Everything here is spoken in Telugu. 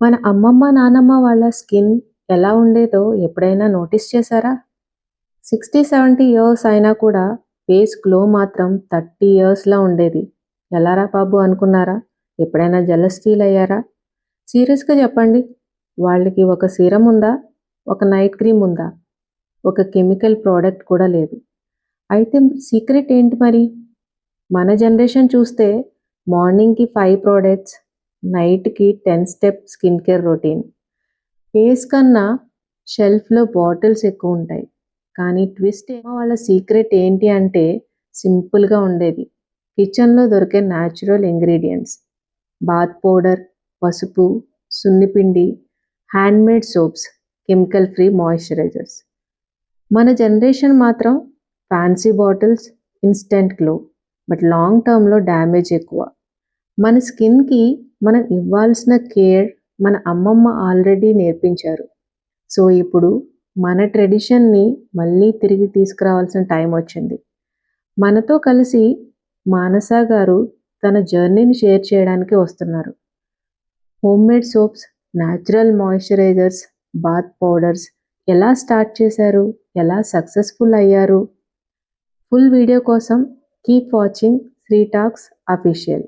మన అమ్మమ్మ, నానమ్మ వాళ్ళ స్కిన్ ఎలా ఉండేదో ఎప్పుడైనా నోటీస్ చేశారా? 60, 70 ఇయర్స్ అయినా కూడా ఫేస్ గ్లో మాత్రం 30 ఇయర్స్‌లా ఉండేది. ఎలారా బాబు అనుకున్నారా? ఎప్పుడైనా జెలస్ ఫీల్ అయ్యారా? సీరియస్‌గా చెప్పండి. వాళ్ళకి ఒక సీరమ్ ఉందా? ఒక నైట్ క్రీమ్ ఉందా? ఒక కెమికల్ ప్రోడక్ట్ కూడా లేదు. అయితే సీక్రెట్ ఏంటి మరి? మన జనరేషన్ చూస్తే మార్నింగ్‌కి 5 ప్రొడక్ట్స్, నైట్‌కి 10 step skin care routine. Face కన్నా షెల్ఫ్‌లో బాటిల్స్ ఎక్కువుంటాయి. కానీ ట్విస్ట్ ఏమో వాళ్ళ సీక్రెట్ ఏంటి అంటే సింపుల్‌గా ఉండేది. కిచెన్‌లో దొరికే న్యాచురల్ ఇంగ్రీడియెంట్స్. బాత్ పౌడర్, పసుపు, సున్నిపిండి, handmade soaps, chemical free moisturisers. మన జనరేషన్ మాత్రం fancy bottles, instant glow. But long టర్మ్‌లో డ్యామేజ్ ఎక్కువ. మన స్కిన్‌కి మనం ఇవ్వాల్సిన కేర్ మన అమ్మమ్మ ఆల్రెడీ నేర్పించారు. సో, ఇప్పుడు మన ట్రెడిషన్‌ని మళ్ళీ తిరిగి తీసుకురావాల్సిన టైం వచ్చింది. మనతో కలిసి మానస గారు తన జర్నీని షేర్ చేయడానికి వస్తున్నారు. Homemade soaps, natural moisturisers, bath powders ఎలా స్టార్ట్ చేశారు? ఎలా సక్సెస్‌ఫుల్ అయ్యారు? ఫుల్ వీడియో కోసం keep watching Sri talks official.